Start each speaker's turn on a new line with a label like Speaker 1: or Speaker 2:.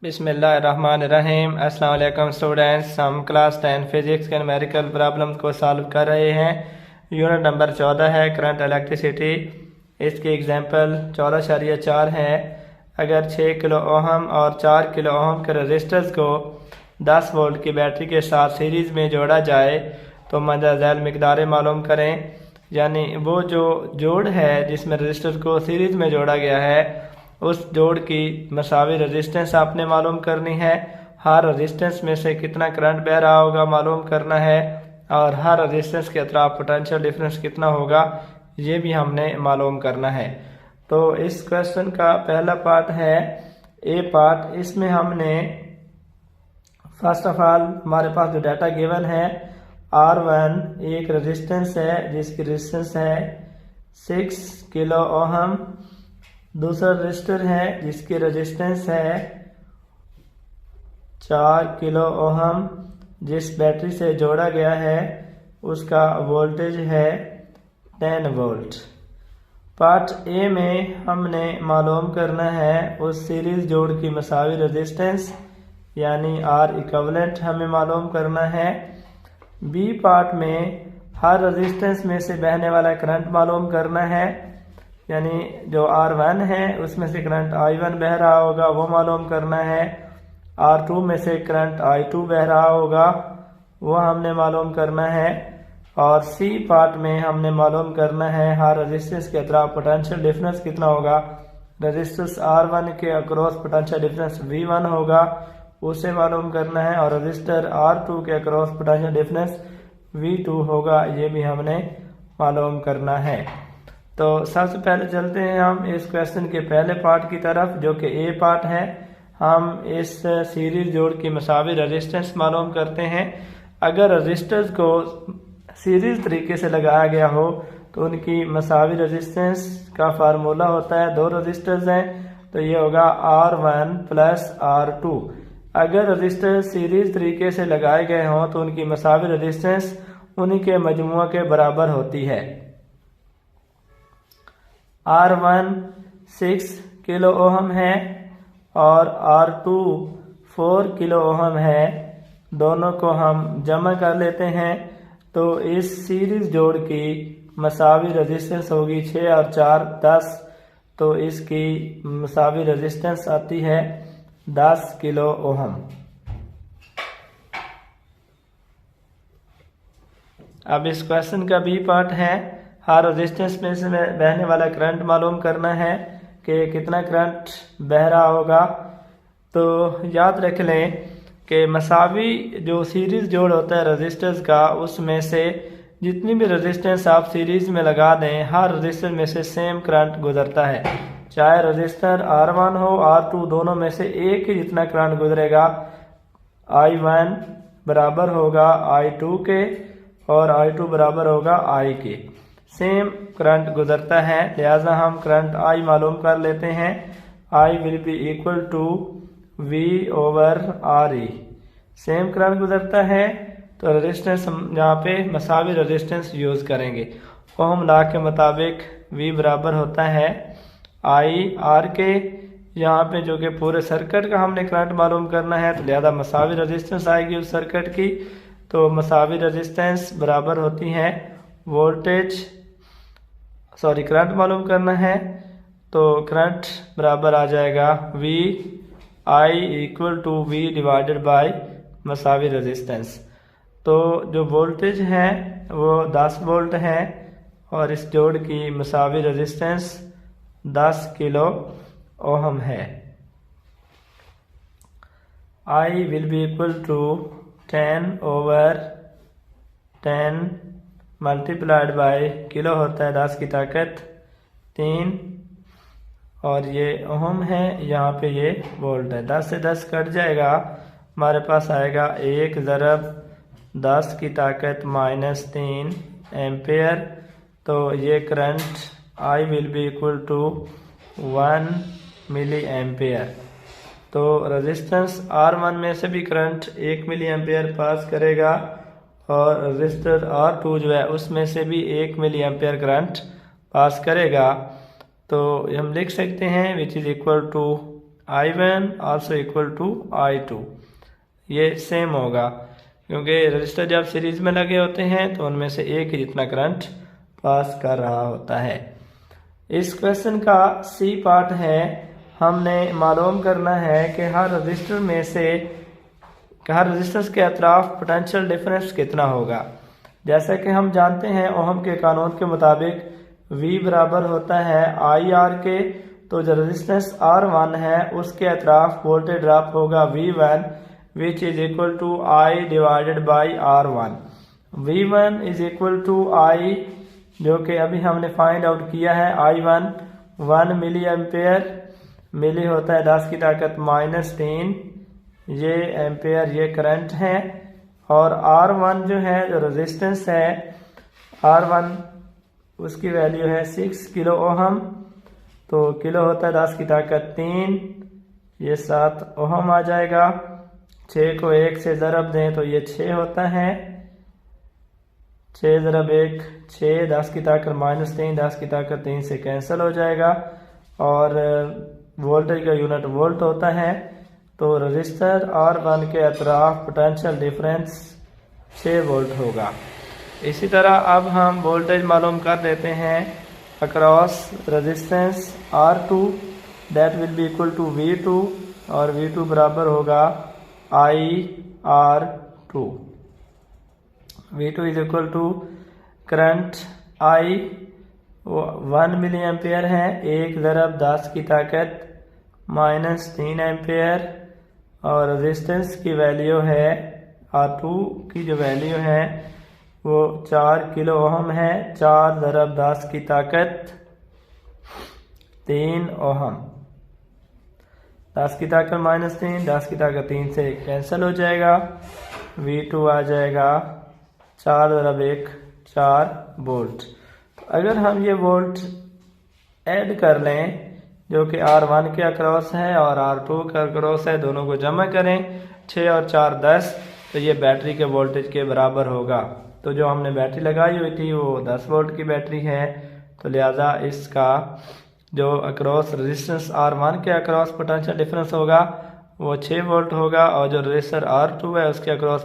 Speaker 1: बिस्मिल्लाहिर्रहमानिर्रहीम। अस्सलाम वालेकुम स्टूडेंट्स, हम क्लास 10 फिजिक्स के न्यूमेरिकल प्रॉब्लम को सॉल्व कर रहे हैं। यूनिट नंबर 14 है करंट इलेक्ट्रिसिटी। इसकी एग्जांपल 14.4 है। अगर 6 किलो ओहम और 4 किलो ओहम के रजिस्टर्स को 10 वोल्ट की बैटरी के साथ सीरीज़ में जोड़ा जाए तो मज़ा झैल मिकदारें मालूम करें। यानी वो जो जोड़ है जिसमें रजिस्टर को सीरीज़ में जोड़ा गया है उस जोड़ की मसावी रेजिस्टेंस आपने मालूम करनी है। हर रेजिस्टेंस में से कितना करंट बह रहा होगा मालूम करना है और हर रेजिस्टेंस के अतराफ पोटेंशियल डिफरेंस कितना होगा ये भी हमने मालूम करना है। तो इस क्वेश्चन का पहला पार्ट है ए पार्ट। इसमें हमने फर्स्ट ऑफ ऑल हमारे पास जो डाटा गिवन है R1 एक रेजिस्टेंस है जिसकी रेजिस्टेंस है 6 किलो ओहम। दूसरा रजिस्टर है जिसकी रेजिस्टेंस है 4 किलो ओहम। जिस बैटरी से जोड़ा गया है उसका वोल्टेज है 10 वोल्ट। पार्ट ए में हमने मालूम करना है उस सीरीज जोड़ की मसावी रेजिस्टेंस यानी R इक्विवेलेंट हमें मालूम करना है। बी पार्ट में हर रेजिस्टेंस में से बहने वाला करंट मालूम करना है, यानी जो R1 है उसमें से करंट I1 बह रहा होगा वो मालूम करना है। R2 में से करंट I2 बह रहा होगा वो हमने मालूम करना है। और सी पार्ट में हमने मालूम करना है हर रेजिस्टेंस के अतराफ पोटेंशियल डिफरेंस कितना होगा। रेजिस्टेंस R1 के अक्रॉस पोटेंशियल डिफरेंस V1 होगा उसे मालूम करना है और रजिस्टर R2 के अक्रॉस पोटेंशियल डिफरेंस V2 होगा ये भी हमने मालूम करना है। तो सबसे पहले चलते हैं हम इस क्वेश्चन के पहले पार्ट की तरफ जो कि ए पार्ट है। हम इस सीरीज जोड़ की मसावी रेजिस्टेंस मालूम करते हैं। अगर रजिस्टर्स को सीरीज तरीके से लगाया गया हो तो उनकी मसावी रेजिस्टेंस का फार्मूला होता है, दो रजिस्टर्स हैं तो ये होगा R1 प्लस R2। अगर रजिस्टर सीरीज तरीके से लगाए गए हों तो उनकी मसावी रेजिस्टेंस उन्हीं के मजमुआ के बराबर होती है। R1 6 किलो ओहम है और R2 4 किलो ओहम है। दोनों को हम जमा कर लेते हैं तो इस सीरीज जोड़ की मसावी रेजिस्टेंस होगी 6 और 4 10। तो इसकी मसावी रेजिस्टेंस आती है 10 किलो ओहम। अब इस क्वेश्चन का बी पार्ट है हर रेजिस्टेंस में से बहने वाला करंट मालूम करना है कि कितना करंट बह रहा होगा। तो याद रख लें कि मसावी जो सीरीज जोड़ होता है रेजिस्टेंस का उसमें से जितनी भी रेजिस्टेंस आप सीरीज में लगा दें हर रेजिस्टर में से सेम करंट गुजरता है। चाहे रेजिस्टर R1 हो R2 दोनों में से एक ही जितना करंट गुजरेगा। I1 बराबर होगा I2 के और I2 बराबर होगा I के। सेम करंट गुजरता है लिहाजा हम करंट I मालूम कर लेते हैं। I will be equal to V over RE। Same current गुजरता है तो रेजिस्टेंस हम यहाँ पे मसावी रेजिस्टेंस यूज करेंगे। ओहम लॉ के मुताबिक V बराबर होता है I R के। यहाँ पे जो कि पूरे सर्किट का हमने करंट मालूम करना है तो लिहाजा मसावी रेजिस्टेंस आएगी उस सर्किट की। तो मसावी रेजिस्टेंस बराबर होती है वोल्टेज करंट मालूम करना है तो करंट बराबर आ जाएगा V I equal to V divided by मसावी रेजिस्टेंस। तो जो वोल्टेज है वो 10 वोल्ट है और इस जोड़ की मसावी रेजिस्टेंस 10 किलो ओहम है। I will be equal to 10 over 10 multiplied by kilo होता है 10 की ताकत 3 और ये ओहम है, यहाँ पे ये वोल्ट है। 10 से 10 कट जाएगा हमारे पास आएगा 1 ज़रब 10 की ताकत -3 एम्पेयर। तो ये current I will be equal to 1 milli ampere. तो रेजिस्टेंस R1 में से भी करंट 1 मिली एम्पेयर पास करेगा और रेजिस्टर R2 जो है उसमें से भी 1 मिली एम्पेयर करंट पास करेगा। तो हम लिख सकते हैं which is equal to I1 also equal to I2, ये सेम होगा क्योंकि रजिस्टर जब सीरीज में लगे होते हैं तो उनमें से एक ही जितना करंट पास कर रहा होता है। इस क्वेश्चन का सी पार्ट है, हमने मालूम करना है कि हर रजिस्टर्स के अतराफ पोटेंशियल डिफरेंस कितना होगा। जैसा कि हम जानते हैं ओहम के कानून के मुताबिक V बराबर होता है IR के, तो जो रेजिस्टेंस R1 है उसके अतराफ वोल्टेज ड्रॉप होगा V1 which is equal to I divided by R1। V1 is equal to I, जो कि अभी हमने फाइंड आउट किया है, I1 1 मिली एम्पेयर, मिली होता है 10 की ताकत -3, ये एम्पेयर ये करंट है, और R1 जो है जो रेजिस्टेंस है R1 उसकी वैल्यू है 6 किलो ओहम, तो किलो होता है 10 की ताकत 3, ये 7 ओहम आ जाएगा। 6 को 1 से ज़रब दें तो ये 6 होता है, 6 ज़रब 1 6, 10 की ताकत -3, 10 की ताकत 3 से कैंसिल हो जाएगा, और वोल्टेज का यूनिट वोल्ट होता है। तो रजिस्टर R1 के अतराफ पोटेंशियल डिफरेंस 6 वोल्ट होगा। इसी तरह अब हम वोल्टेज मालूम कर देते हैं across resistance R2, that will be equal to V2, और V2 बराबर होगा IR2। V2 is equal to current I 1 milli ampere है, 1 ज़रब 10 की ताकत -3 एम्पेयर, और रेजिस्टेंस की वैल्यू है R2 की जो वैल्यू है वो 4 किलो ओहम है, 4 ज़रब 10 की ताकत 3 ओहम, 10 की ताकत -3, 10 की ताकत 3 से कैंसिल हो जाएगा, V2 आ जाएगा 4 ज़रब 1 4 वोल्ट। तो अगर हम ये वोल्ट ऐड कर लें जो कि R1 के अक्रॉस है और R2 का अक्रॉस है, दोनों को जमा करें, 6 और 4 10, तो ये बैटरी के वोल्टेज के बराबर होगा। तो जो हमने बैटरी लगाई हुई थी वो 10 वोल्ट की बैटरी है, तो लिहाजा इसका जो अक्रॉस रेजिस्टेंस R1 के अक्रॉस पोटेंशियल डिफरेंस होगा वो 6 वोल्ट होगा, और जो रेजिस्टर R2 है उसके अक्रॉस